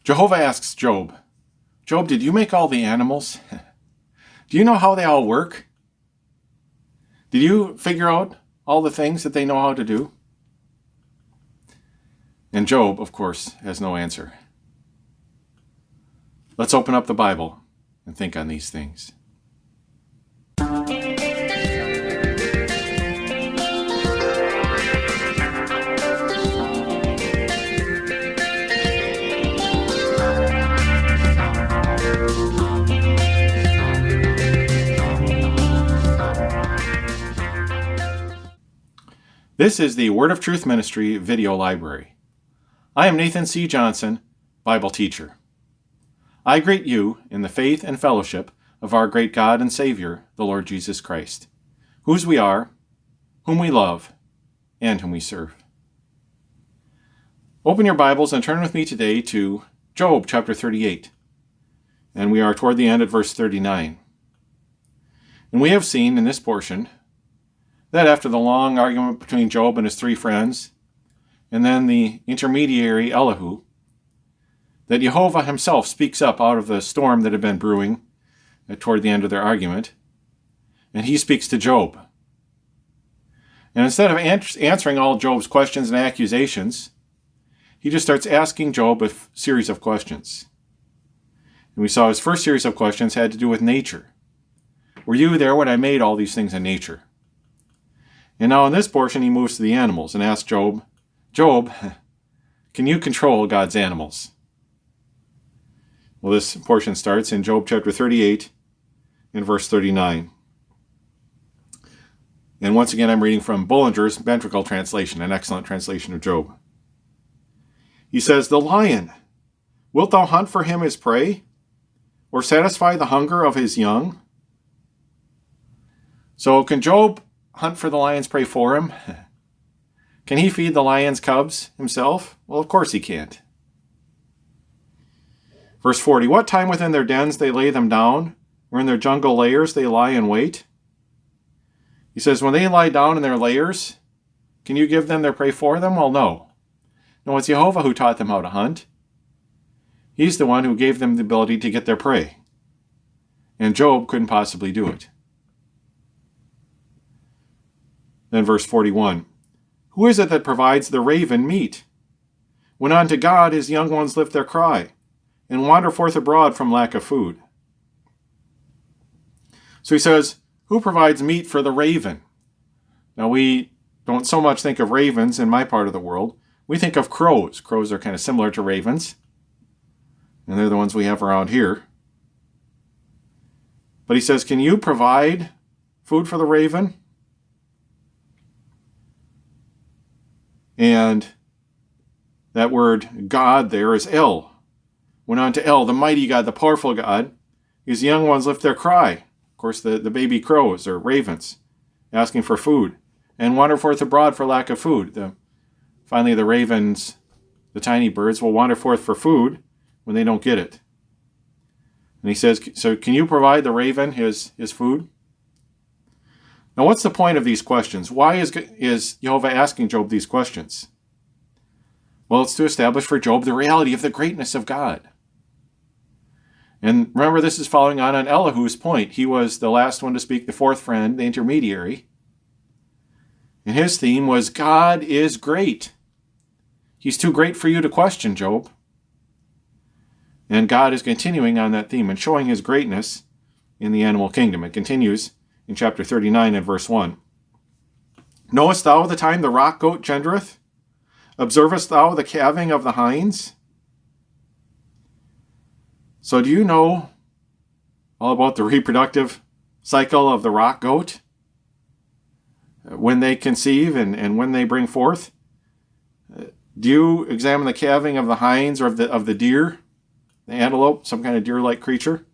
Jehovah asks Job, Job, did you make all the animals? Do you know how they all work? Did you figure out all the things that they know how to do? And Job, of course, has no answer. Let's open up the Bible and think on these things. This is the Word of Truth Ministry video library. I am Nathan C. Johnson, Bible teacher. I greet you in the faith and fellowship of our great God and Savior, the Lord Jesus Christ, whose we are, whom we love, and whom we serve. Open your Bibles and turn with me today to Job chapter 38, and we are toward the end at verse 39. And we have seen in this portion that after the long argument between Job and his three friends, and then the intermediary Elihu, that Jehovah himself speaks up out of the storm that had been brewing toward the end of their argument, and he speaks to Job. And instead of answering all Job's questions and accusations, he just starts asking Job a series of questions. And we saw his first series of questions had to do with nature. Were you there when I made all these things in nature? And now in this portion, he moves to the animals and asks Job, Job, can you control God's animals? Well, this portion starts in Job chapter 38 and verse 39. And once again, I'm reading from Bullinger's Ventricle translation, an excellent translation of Job. He says, the lion, wilt thou hunt for him his prey, or satisfy the hunger of his young? So can Job hunt for the lion's prey for him? Can he feed the lion's cubs himself? Well, of course he can't. Verse 40, what time within their dens they lay them down, or in their jungle lairs they lie in wait? He says, when they lie down in their lairs, can you give them their prey for them? Well, no. No, it's Jehovah who taught them how to hunt. He's the one who gave them the ability to get their prey. And Job couldn't possibly do it. Then verse 41, who is it that provides the raven meat? When unto God his young ones lift their cry, and wander forth abroad from lack of food. So he says, who provides meat for the raven? Now we don't so much think of ravens in my part of the world. We think of crows. Crows are kind of similar to ravens, and they're the ones we have around here. But he says, can you provide food for the raven? And that word God there is El. When on to El, the mighty God, the powerful God, his young ones lift their cry. Of course, the baby crows or ravens asking for food, and wander forth abroad for lack of food. Finally, the ravens, the tiny birds, will wander forth for food when they don't get it. And he says, so can you provide the raven his food? Now, what's the point of these questions? Why is Jehovah asking Job these questions? Well, it's to establish for Job the reality of the greatness of God. And remember, this is following on Elihu's point. He was the last one to speak, the fourth friend, the intermediary. And his theme was, God is great. He's too great for you to question, Job. And God is continuing on that theme and showing his greatness in the animal kingdom. It continues in chapter 39 and verse 1. Knowest thou the time the rock goat gendereth? Observest thou the calving of the hinds? So do you know all about the reproductive cycle of the rock goat? When they conceive and when they bring forth? Do you examine the calving of the hinds or of the deer, the antelope, some kind of deer-like creature?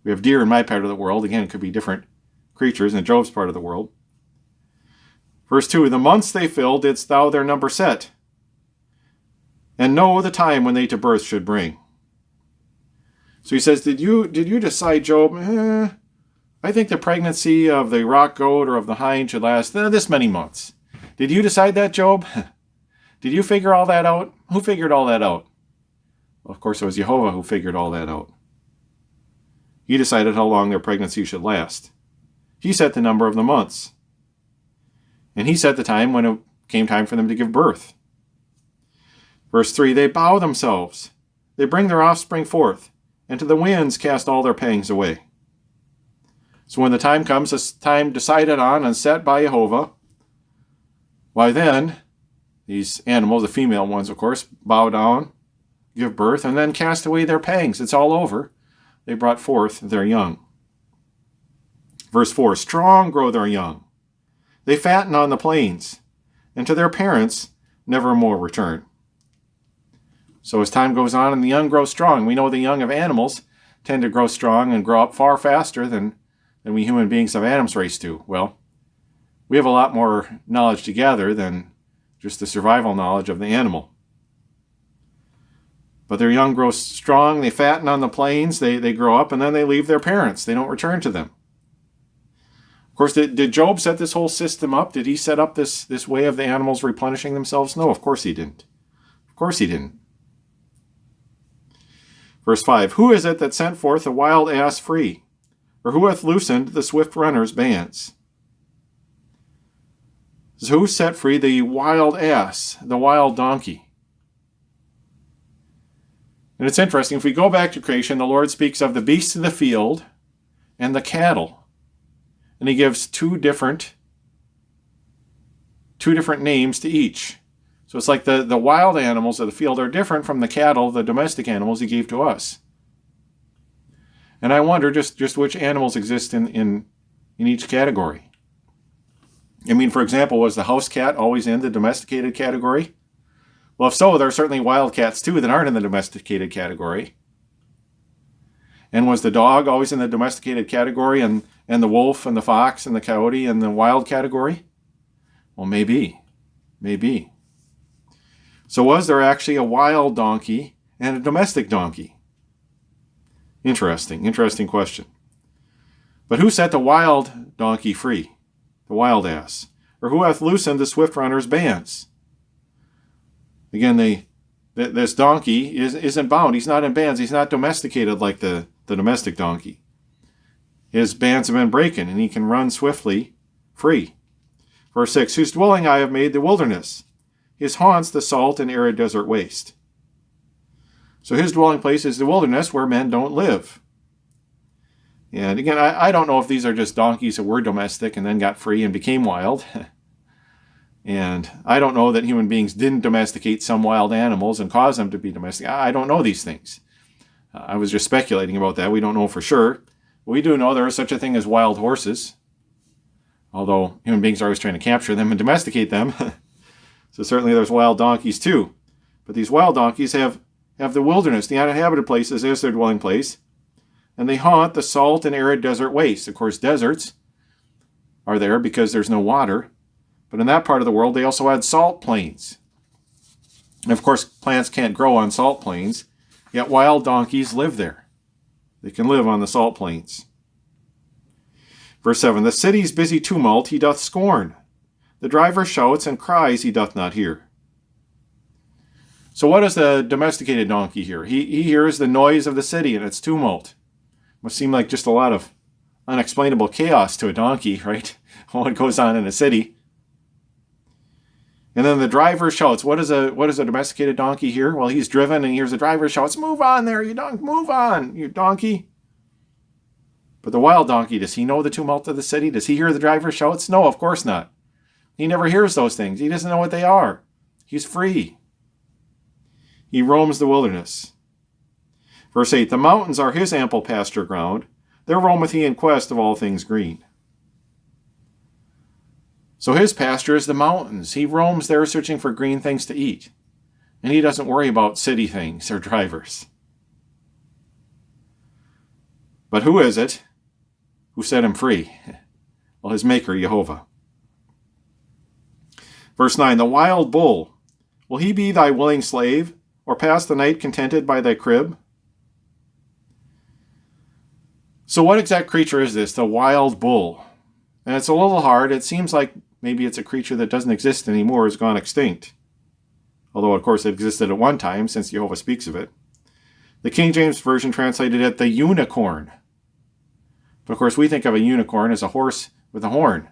We have deer in my part of the world. Again, it could be different creatures in Job's part of the world. Verse 2, the months they fill didst thou their number set, and know the time when they to birth should bring. So he says, did you decide, Job, I think the pregnancy of the rock goat or of the hind should last this many months. Did you decide that, Job? Did you figure all that out? Who figured all that out? Well, of course, it was Jehovah who figured all that out. He decided how long their pregnancy should last. He set the number of the months. And he set the time when it came time for them to give birth. Verse 3, they bow themselves. They bring their offspring forth, and to the winds cast all their pangs away. So when the time comes, a time decided on and set by Jehovah, why then, these animals, the female ones of course, bow down, give birth, and then cast away their pangs. It's all over. They brought forth their young. Verse 4, strong grow their young. They fatten on the plains, and to their parents never more return. So as time goes on and the young grow strong, we know the young of animals tend to grow strong and grow up far faster than we human beings of Adam's race do. Well, we have a lot more knowledge to gather than just the survival knowledge of the animal. But their young grow strong, they fatten on the plains, they grow up, and then they leave their parents. They don't return to them. Of course, did Job set this whole system up? Did he set up this way of the animals replenishing themselves? No, of course he didn't. Of course he didn't. Verse 5, who is it that sent forth the wild ass free? Or who hath loosened the swift runner's bands? So who set free the wild ass, the wild donkey? And it's interesting, if we go back to creation, the Lord speaks of the beasts of the field and the cattle. And he gives two different names to each. So it's like the wild animals of the field are different from the cattle, the domestic animals he gave to us. And I wonder just which animals exist in each category. I mean, for example, was the house cat always in the domesticated category? Well, if so, there are certainly wild cats too that aren't in the domesticated category. And was the dog always in the domesticated category and the wolf and the fox and the coyote in the wild category? Well, maybe. Maybe. So was there actually a wild donkey and a domestic donkey? Interesting question. But who set the wild donkey free? The wild ass? Or who hath loosened the swift runner's bands? Again, this donkey isn't bound. He's not in bands. He's not domesticated like the domestic donkey. His bands have been broken, and he can run swiftly free. Verse 6, whose dwelling I have made the wilderness, his haunts the salt and arid desert waste. So his dwelling place is the wilderness where men don't live. And again, I don't know if these are just donkeys that were domestic and then got free and became wild. And I don't know that human beings didn't domesticate some wild animals and cause them to be domestic. I don't know these things. I was just speculating about that. We don't know for sure. We do know there is such a thing as wild horses, although human beings are always trying to capture them and domesticate them. So certainly there's wild donkeys too. But these wild donkeys have the wilderness, the uninhabited places as their dwelling place, and they haunt the salt and arid desert wastes. Of course, deserts are there because there's no water. But in that part of the world, they also had salt plains. And of course, plants can't grow on salt plains, yet wild donkeys live there. They can live on the salt plains. Verse 7, the city's busy tumult he doth scorn. The driver shouts and cries he doth not hear. So what is the domesticated donkey hear? He hears the noise of the city and its tumult. Must seem like just a lot of unexplainable chaos to a donkey, right? What goes on in a city. And then the driver shouts. What is a domesticated donkey hear? Well, he's driven and he hears the driver shouts, move on there, you donkey, move on, you donkey. But the wild donkey, does he know the tumult of the city? Does he hear the driver shouts? No, of course not. He never hears those things. He doesn't know what they are. He's free. He roams the wilderness. Verse 8, the mountains are his ample pasture ground. There roameth he in quest of all things green. So his pasture is the mountains. He roams there searching for green things to eat. And he doesn't worry about city things or drivers. But who is it who set him free? Well, his maker, Jehovah. Verse 9, the wild bull, will he be thy willing slave, or pass the night contented by thy crib? So what exact creature is this, the wild bull? And it's a little hard. It seems like maybe it's a creature that doesn't exist anymore, has gone extinct. Although, of course, it existed at one time, since Jehovah speaks of it. The King James Version translated it the unicorn. But of course, we think of a unicorn as a horse with a horn.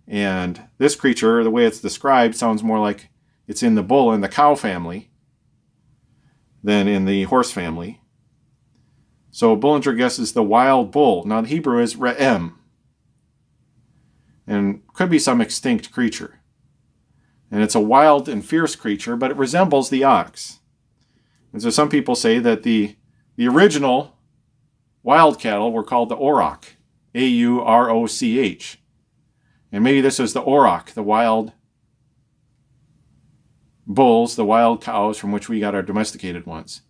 And this creature, the way it's described, sounds more like it's in the bull and the cow family than in the horse family. So Bullinger guesses the wild bull. Now the Hebrew is re'em, and could be some extinct creature. And it's a wild and fierce creature, but it resembles the ox. And so some people say that the original wild cattle were called the auroch, A-U-R-O-C-H. And maybe this is the auroch, the wild bulls, the wild cows from which we got our domesticated ones.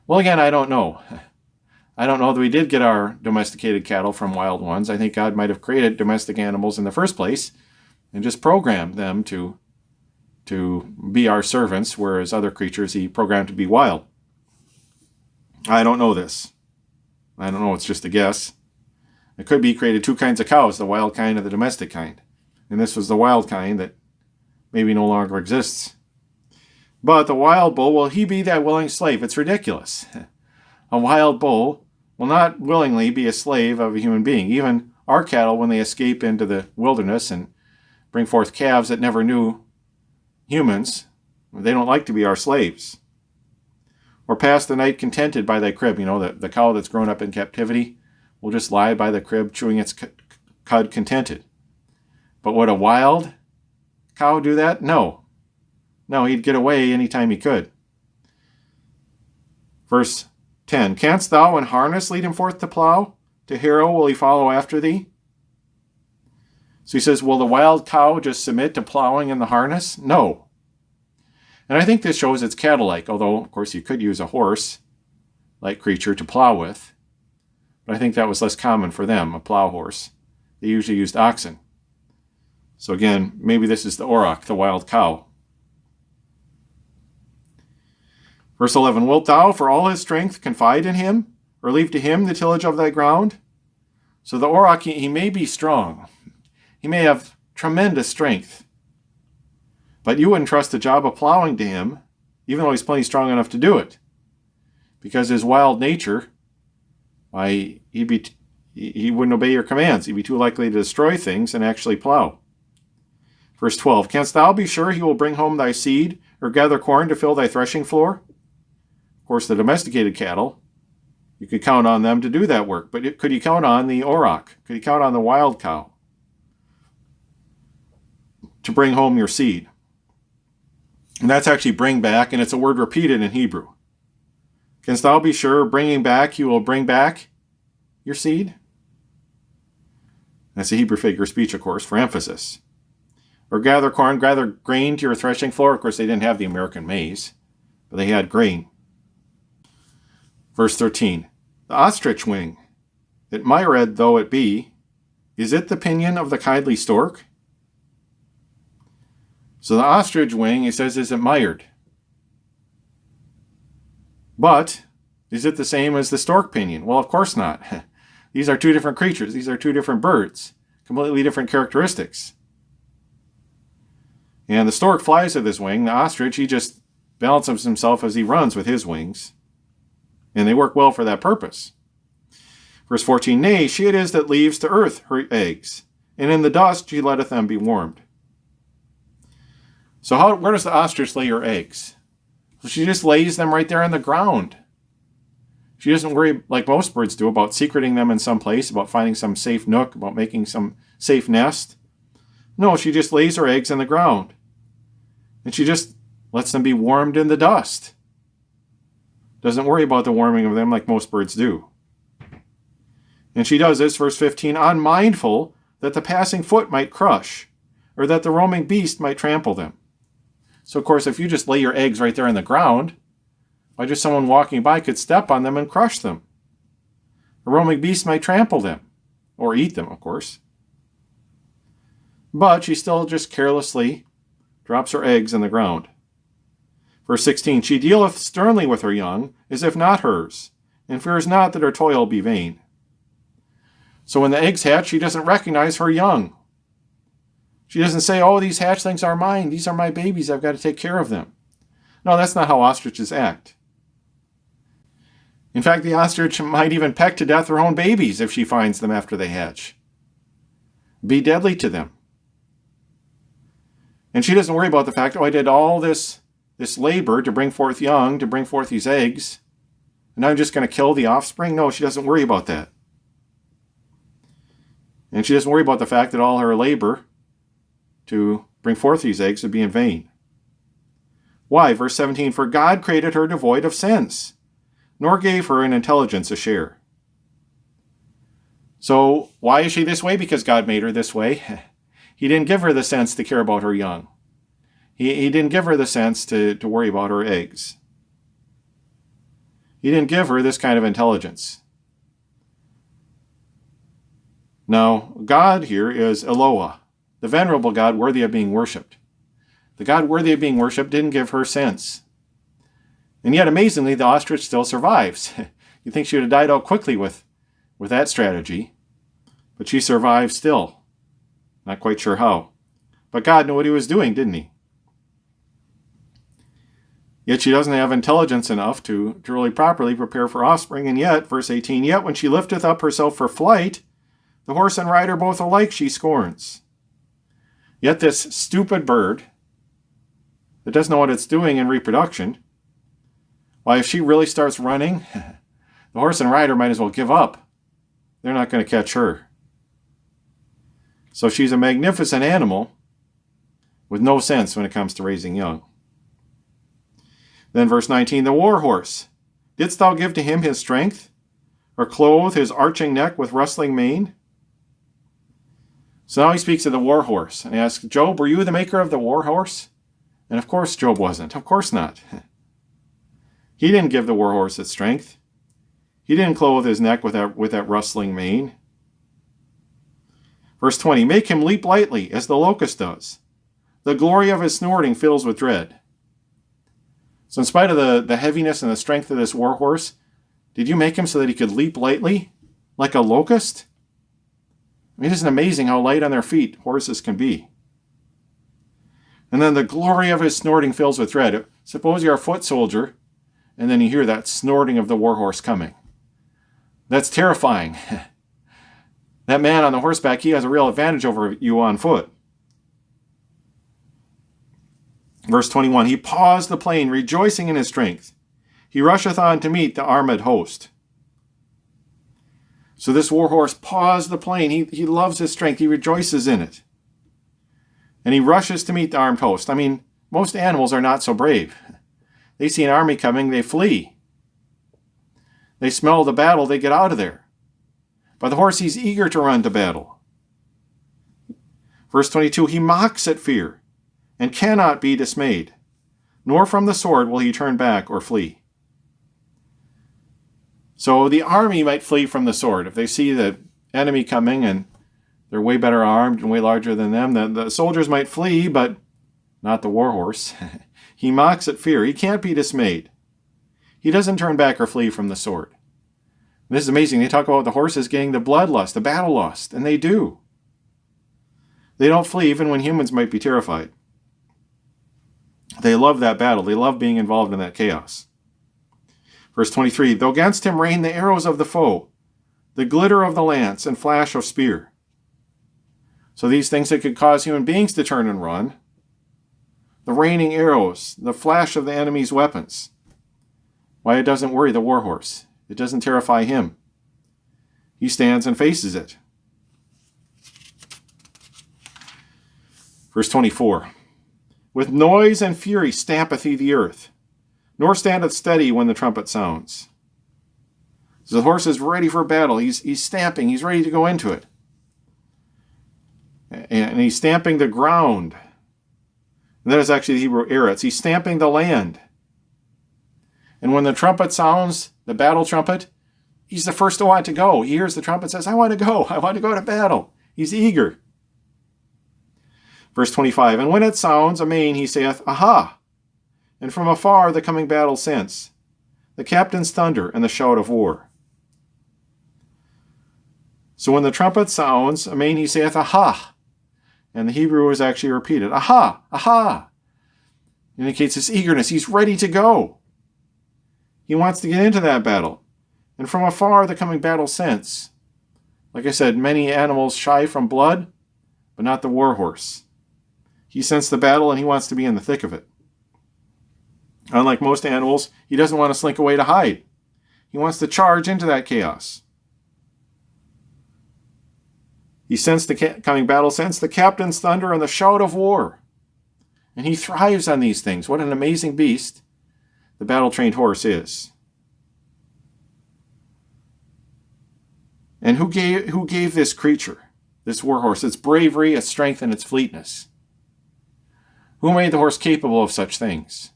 Well, again, I don't know. I don't know that we did get our domesticated cattle from wild ones. I think God might have created domestic animals in the first place and just programmed them to be our servants, whereas other creatures he programmed to be wild. I don't know this. I don't know, it's just a guess. It could be created two kinds of cows, the wild kind and the domestic kind. And this was the wild kind that maybe no longer exists. But the wild bull, will he be that willing slave? It's ridiculous. A wild bull will not willingly be a slave of a human being. Even our cattle, when they escape into the wilderness and bring forth calves that never knew humans, they don't like to be our slaves. Or pass the night contented by thy crib. You know, the cow that's grown up in captivity will just lie by the crib, chewing its cud contented. But would a wild cow do that? No. No, he'd get away anytime he could. Verse 10, canst thou in harness lead him forth to plow? To harrow will he follow after thee? So he says, will the wild cow just submit to plowing in the harness? No. And I think this shows it's cattle-like, although, of course, you could use a horse-like creature to plow with. But I think that was less common for them, a plow horse. They usually used oxen. So again, maybe this is the auroch, the wild cow. Verse 11, wilt thou for all his strength confide in him, or leave to him the tillage of thy ground? So the auroch, he may be strong. He may have tremendous strength. But you wouldn't trust the job of plowing to him, even though he's plenty strong enough to do it. Because his wild nature, he wouldn't obey your commands. He'd be too likely to destroy things and actually plow. Verse 12, canst thou be sure he will bring home thy seed, or gather corn to fill thy threshing floor? Of course, the domesticated cattle, you could count on them to do that work. But could you count on the auroch? Could you count on the wild cow to bring home your seed? And that's actually bring back, and it's a word repeated in Hebrew. Canst thou be sure, bringing back, he will bring back your seed? That's a Hebrew figure of speech, of course, for emphasis. Or gather corn, gather grain to your threshing floor. Of course, they didn't have the American maize, but they had grain. Verse 13, the ostrich wing, that myriad though it be, is it the pinion of the kindly stork? So the ostrich wing, he says, is admired. But is it the same as the stork pinion? Well, of course not. These are two different creatures. These are two different birds. Completely different characteristics. And the stork flies with his wing. The ostrich, he just balances himself as he runs with his wings. And they work well for that purpose. Verse 14, nay, she it is that leaves to earth her eggs, and in the dust she letteth them be warmed. So where does the ostrich lay her eggs? Well, she just lays them right there on the ground. She doesn't worry, like most birds do, about secreting them in some place, about finding some safe nook, about making some safe nest. No, she just lays her eggs in the ground. And she just lets them be warmed in the dust. Doesn't worry about the warming of them like most birds do. And she does this, verse 15, unmindful that the passing foot might crush, or that the roaming beast might trample them. So, of course, if you just lay your eggs right there in the ground, why just someone walking by could step on them and crush them. A roaming beast might trample them, or eat them, of course. But she still just carelessly drops her eggs in the ground. Verse 16, she dealeth sternly with her young, as if not hers, and fears not that her toil be vain. So when the eggs hatch, she doesn't recognize her young. She doesn't say, oh, these hatchlings are mine. These are my babies. I've got to take care of them. No, that's not how ostriches act. In fact, the ostrich might even peck to death her own babies if she finds them after they hatch. Be deadly to them. And she doesn't worry about the fact, I did all this labor to bring forth young, to bring forth these eggs, and I'm just going to kill the offspring? No, she doesn't worry about that. And she doesn't worry about the fact that all her labor to bring forth these eggs would be in vain. Why? Verse 17, for God created her devoid of sense, nor gave her in intelligence a share. So why is she this way? Because God made her this way. He didn't give her the sense to care about her young. He didn't give her the sense to worry about her eggs. He didn't give her this kind of intelligence. Now, God here is Eloah, the venerable God worthy of being worshipped. The God worthy of being worshipped didn't give her sense. And yet, amazingly, the ostrich still survives. You'd think she would have died out quickly with that strategy, but she survived still. Not quite sure how. But God knew what he was doing, didn't he? Yet she doesn't have intelligence enough to really properly prepare for offspring. And yet, verse 18, yet when she lifteth up herself for flight, the horse and rider both alike she scorns. Yet this stupid bird that doesn't know what it's doing in reproduction, why, if she really starts running, the horse and rider might as well give up. They're not going to catch her. So she's a magnificent animal with no sense when it comes to raising young. Then verse 19, the war horse, didst thou give to him his strength, or clothe his arching neck with rustling mane? So now he speaks of the war horse and asks, Job, were you the maker of the war horse? And of course Job wasn't. Of course not. He didn't give the war horse its strength. He didn't clothe his neck with that rustling mane. Verse 20, make him leap lightly as the locust does. The glory of his snorting fills with dread. So in spite of the heaviness and the strength of this war horse, did you make him so that he could leap lightly like a locust? I mean, isn't it amazing how light on their feet horses can be? And then the glory of his snorting fills with dread. Suppose you're a foot soldier, and then you hear that snorting of the war horse coming. That's terrifying. That man on the horseback, he has a real advantage over you on foot. Verse 21, he paws the plain, rejoicing in his strength. He rusheth on to meet the armed host. So this war horse paws the plain. He loves his strength. He rejoices in it. And he rushes to meet the armed host. I mean, most animals are not so brave. They see an army coming, they flee. They smell the battle, they get out of there. But the horse, he's eager to run to battle. Verse 22, he mocks at fear and cannot be dismayed, nor from the sword will he turn back or flee. So the army might flee from the sword. If they see the enemy coming and they're way better armed and way larger than them, the soldiers might flee, but not the war horse. He mocks at fear. He can't be dismayed. He doesn't turn back or flee from the sword. This is amazing. They talk about the horses getting the bloodlust, the battle lust, and they do. They don't flee even when humans might be terrified. They love that battle. They love being involved in that chaos. Verse 23, though against him rain the arrows of the foe, the glitter of the lance and flash of spear. So these things that could cause human beings to turn and run, the raining arrows, the flash of the enemy's weapons. Why, it doesn't worry the war horse. It doesn't terrify him. He stands and faces it. Verse 24, with noise and fury stampeth he the earth, nor standeth steady when the trumpet sounds. So the horse is ready for battle. He's stamping. He's ready to go into it. And he's stamping the ground. And that is actually the Hebrew eretz. He's stamping the land. And when the trumpet sounds, the battle trumpet, he's the first to want to go. He hears the trumpet, says, I want to go. I want to go to battle. He's eager. Verse 25, and when it sounds amain, he saith, Aha! And from afar the coming battle sense, the captain's thunder and the shout of war. So when the trumpet sounds, amain, he saith, Aha! And the Hebrew is actually repeated, Aha! Aha! It indicates his eagerness. He's ready to go. He wants to get into that battle. And from afar the coming battle sense. Like I said, many animals shy from blood, but not the war horse. He sensed the battle and he wants to be in the thick of it. Unlike most animals, he doesn't want to slink away to hide. He wants to charge into that chaos. He sensed the coming battle sense, the captain's thunder, and the shout of war. And he thrives on these things. What an amazing beast the battle-trained horse is. And who gave this creature, this war horse, its bravery, its strength, and its fleetness? Who made the horse capable of such things?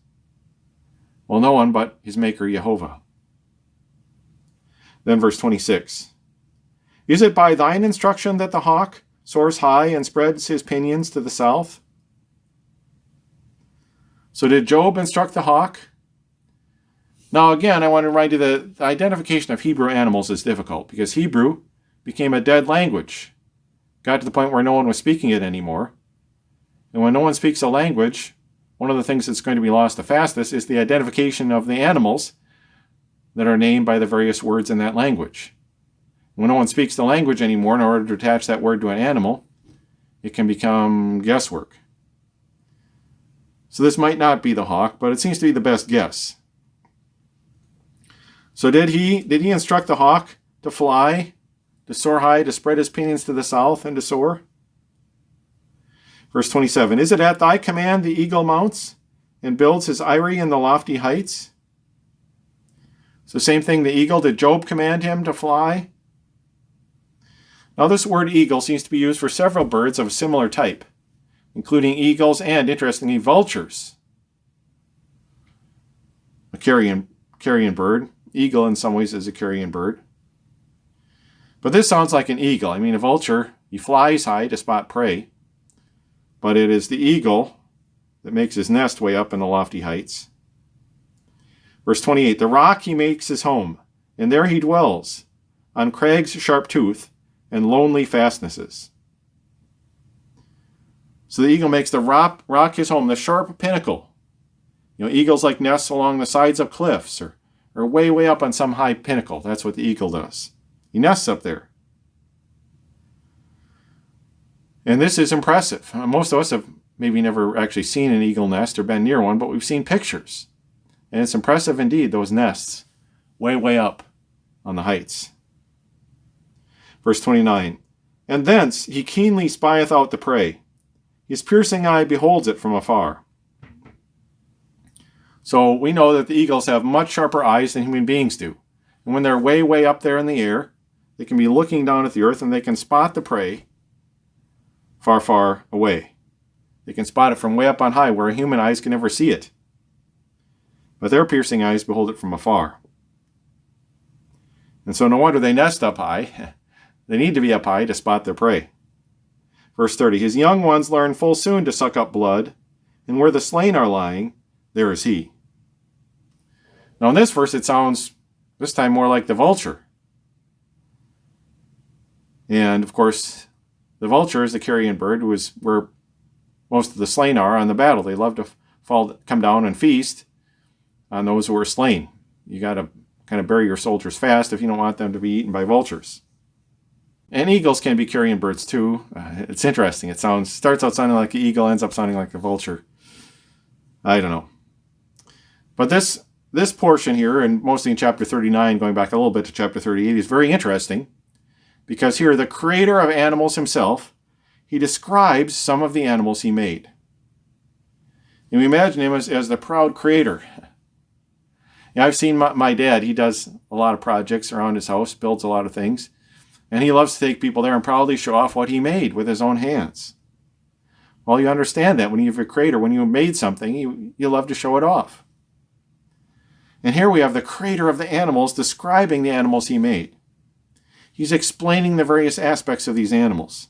Well, no one but his maker, Jehovah. Then verse 26. Is it by thine instruction that the hawk soars high and spreads his pinions to the south? So did Job instruct the hawk? Now again, I want to remind you that the identification of Hebrew animals is difficult because Hebrew became a dead language. Got to the point where no one was speaking it anymore. And when no one speaks a language, one of the things that's going to be lost the fastest is the identification of the animals that are named by the various words in that language. When no one speaks the language anymore, in order to attach that word to an animal, it can become guesswork. So this might not be the hawk, but it seems to be the best guess. So did he instruct the hawk to fly, to soar high, to spread his pinions to the south, and to soar? Verse 27, is it at thy command the eagle mounts, and builds his eyrie in the lofty heights? So same thing, the eagle, did Job command him to fly? Now this word eagle seems to be used for several birds of a similar type, including eagles and, interestingly, vultures. A carrion bird. Eagle in some ways is a carrion bird. But this sounds like an eagle. I mean, a vulture, he flies high to spot prey, but it is the eagle that makes his nest way up in the lofty heights. Verse 28, the rock he makes his home, and there he dwells, on crags sharp tooth and lonely fastnesses. So the eagle makes the rock his home, the sharp pinnacle. You know, eagles like nests along the sides of cliffs or way up on some high pinnacle. That's what the eagle does. He nests up there. And this is impressive. Most of us have maybe never actually seen an eagle nest or been near one, but we've seen pictures. And it's impressive indeed, those nests way up on the heights. Verse 29, and thence he keenly spieth out the prey. His piercing eye beholds it from afar. So we know that the eagles have much sharper eyes than human beings do. And when they're way up there in the air, they can be looking down at the earth and they can spot the prey far away. They can spot it from way up on high where human eyes can never see it. But their piercing eyes behold it from afar. And so no wonder they nest up high. They need to be up high to spot their prey. Verse 30, his young ones learn full soon to suck up blood, and where the slain are lying, there is he. Now in this verse it sounds this time more like the vulture. And of course, the vulture is the carrion bird, who is where most of the slain are on the battle. They love to come down and feast on those who are slain. You got to kind of bury your soldiers fast if you don't want them to be eaten by vultures. And eagles can be carrion birds too. It's interesting. It starts out sounding like an eagle, ends up sounding like a vulture. I don't know. But this portion here, and mostly in chapter 39, going back a little bit to chapter 38, is very interesting. Because here, the creator of animals himself, he describes some of the animals he made. And we imagine him as the proud creator. Yeah, I've seen my dad. He does a lot of projects around his house, builds a lot of things. And he loves to take people there and proudly show off what he made with his own hands. Well, you understand that when you have a creator, when you made something, you love to show it off. And here we have the creator of the animals describing the animals he made. He's explaining the various aspects of these animals.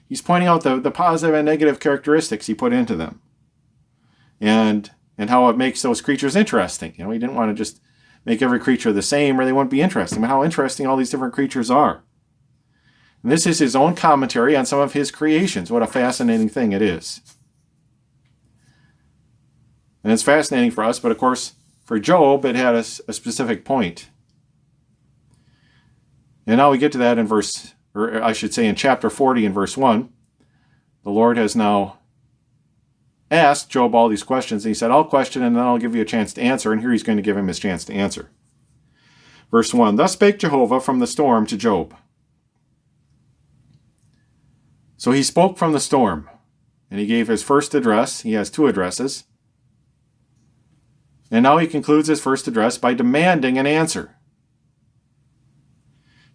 He's pointing out the positive and negative characteristics he put into them. And how it makes those creatures interesting. You know, he didn't want to just make every creature the same or they wouldn't be interesting, but how interesting all these different creatures are. And this is his own commentary on some of his creations. What a fascinating thing it is. And it's fascinating for us, but of course, for Job, it had a specific point. And now we get to that in in chapter 40 in verse 1. The Lord has now asked Job all these questions. And he said, I'll question and then I'll give you a chance to answer. And here he's going to give him his chance to answer. Verse 1, Thus spake Jehovah from the storm to Job. So he spoke from the storm. And he gave his first address. He has two addresses. And now he concludes his first address by demanding an answer.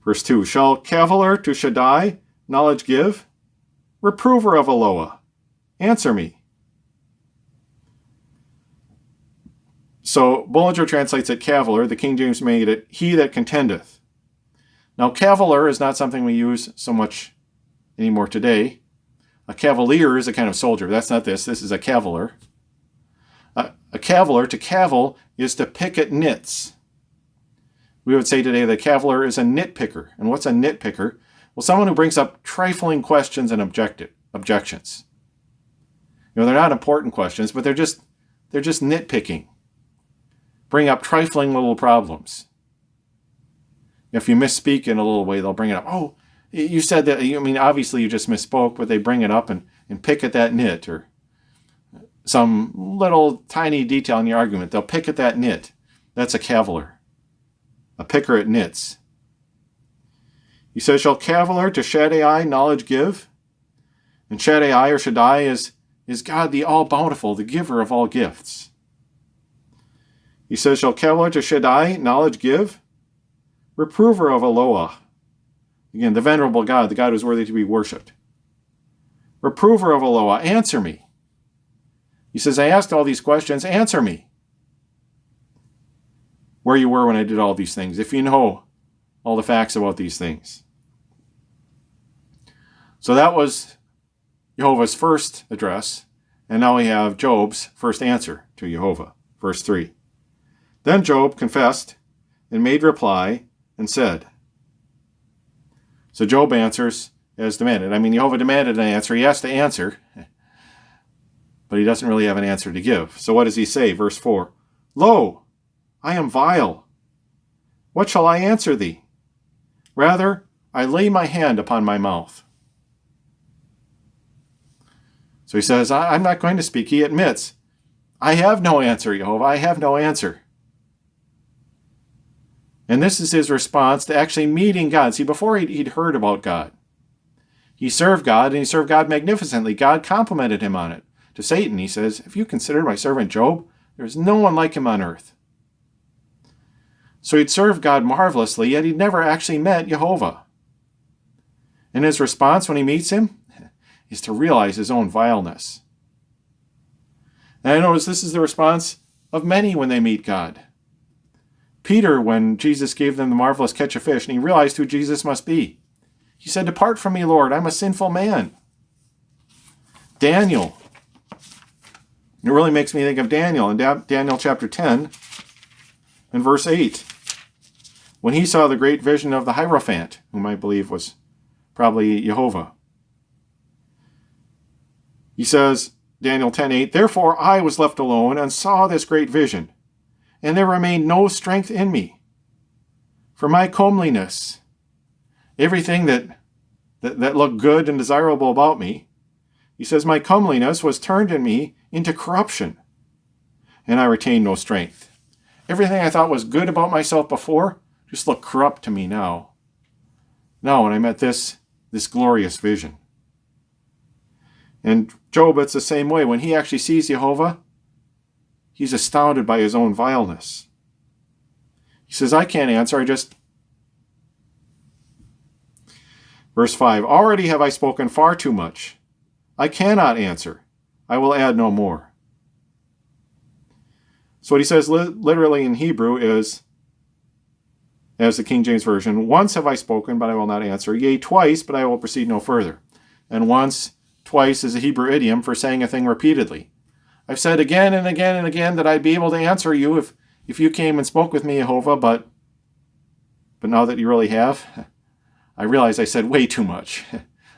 Verse 2, Shall caviller to Shaddai knowledge give? Reprover of Eloah, answer me. So Bullinger translates it caviller. The King James made it he that contendeth. Now caviller is not something we use so much anymore today. A cavalier is a kind of soldier. That's not this. This is a cavalier. A cavalier, to cavil, is to pick at nits. We would say today that cavalier is a nitpicker. And what's a nitpicker? Well, someone who brings up trifling questions and objections. They're not important questions, but they're just nitpicking. Bring up trifling little problems. If you misspeak in a little way, they'll bring it up. Oh, you said that, obviously you just misspoke, but they bring it up and pick at that nit, or some little tiny detail in your argument. They'll pick at that nit. That's a cavalier. A picker at nits. He says, Shall cavalier to Shaddai knowledge give? And Shaddai or Shaddai is God the all-bountiful, the giver of all gifts. He says, Shall cavalier to Shaddai knowledge give? Reprover of Eloah. Again, the venerable God, the God who is worthy to be worshipped. Reprover of Eloah, answer me. He says, I asked all these questions, answer me. Where you were when I did all these things, if you know all the facts about these things. So that was Jehovah's first address, and now we have Job's first answer to Jehovah. Verse 3. Then Job confessed and made reply and said. So Job answers as demanded. Jehovah demanded an answer. He has to answer, but he doesn't really have an answer to give. So what does he say? Verse 4. Lo, I am vile. What shall I answer thee? Rather, I lay my hand upon my mouth. So he says, I'm not going to speak. He admits, I have no answer, Jehovah. I have no answer. And this is his response to actually meeting God. See, before he'd heard about God. He served God, and he served God magnificently. God complimented him on it. To Satan, he says, Have you considered my servant Job? There is no one like him on earth. So he'd served God marvelously, yet he'd never actually met Jehovah. And his response when he meets him is to realize his own vileness. And I notice this is the response of many when they meet God. Peter, when Jesus gave them the marvelous catch of fish, and he realized who Jesus must be, he said, Depart from me, Lord, I'm a sinful man. Daniel. It really makes me think of Daniel in Daniel chapter 10 and verse 8. When he saw the great vision of the Hierophant, whom I believe was probably Jehovah. He says, Daniel 10:8, Therefore I was left alone and saw this great vision, and there remained no strength in me. For my comeliness, everything that looked good and desirable about me, he says, my comeliness was turned in me into corruption, and I retained no strength. Everything I thought was good about myself before just looked corrupt to me now. Now when I met this glorious vision. And Job, it's the same way. When he actually sees Jehovah, he's astounded by his own vileness. He says, I can't answer, Verse 5, Already have I spoken far too much. I cannot answer. I will add no more. So what he says literally in Hebrew is, as the King James Version, Once have I spoken, but I will not answer. Yea, twice, but I will proceed no further. And twice is a Hebrew idiom for saying a thing repeatedly. I've said again and again and again that I'd be able to answer you if you came and spoke with me, Jehovah, but now that you really have, I realize I said way too much.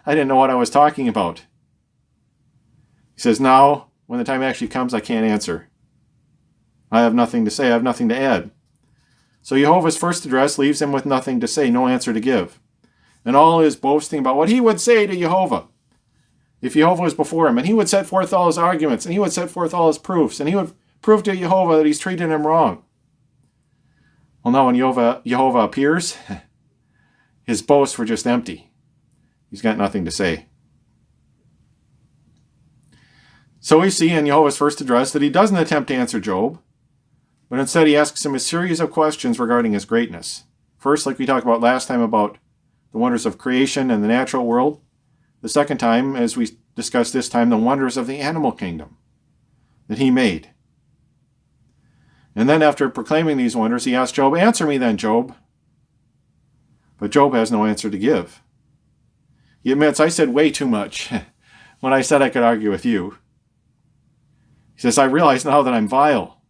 I didn't know what I was talking about. He says, now, when the time actually comes, I can't answer. I have nothing to say. I have nothing to add. So Jehovah's first address leaves him with nothing to say, no answer to give. And all is boasting about what he would say to Jehovah if Jehovah was before him. And he would set forth all his arguments, and he would set forth all his proofs, and he would prove to Jehovah that he's treated him wrong. Well, now when Jehovah appears, his boasts were just empty. He's got nothing to say. So we see in Jehovah's first address that he doesn't attempt to answer Job, but instead he asks him a series of questions regarding his greatness. First, like we talked about last time, about the wonders of creation and the natural world. The second time, as we discussed this time, the wonders of the animal kingdom that he made. And then after proclaiming these wonders, he asks Job, "Answer me then, Job." But Job has no answer to give. He admits, "I said way too much when I said I could argue with you." He says, "I realize now that I'm vile."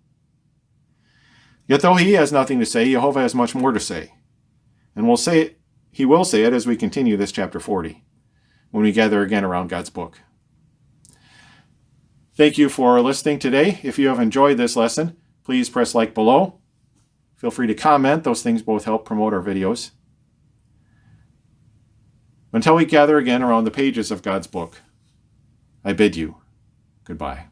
Yet though he has nothing to say, Jehovah has much more to say. And he will say it as we continue this chapter 40, when we gather again around God's book. Thank you for listening today. If you have enjoyed this lesson, please press like below. Feel free to comment. Those things both help promote our videos. Until we gather again around the pages of God's book, I bid you goodbye.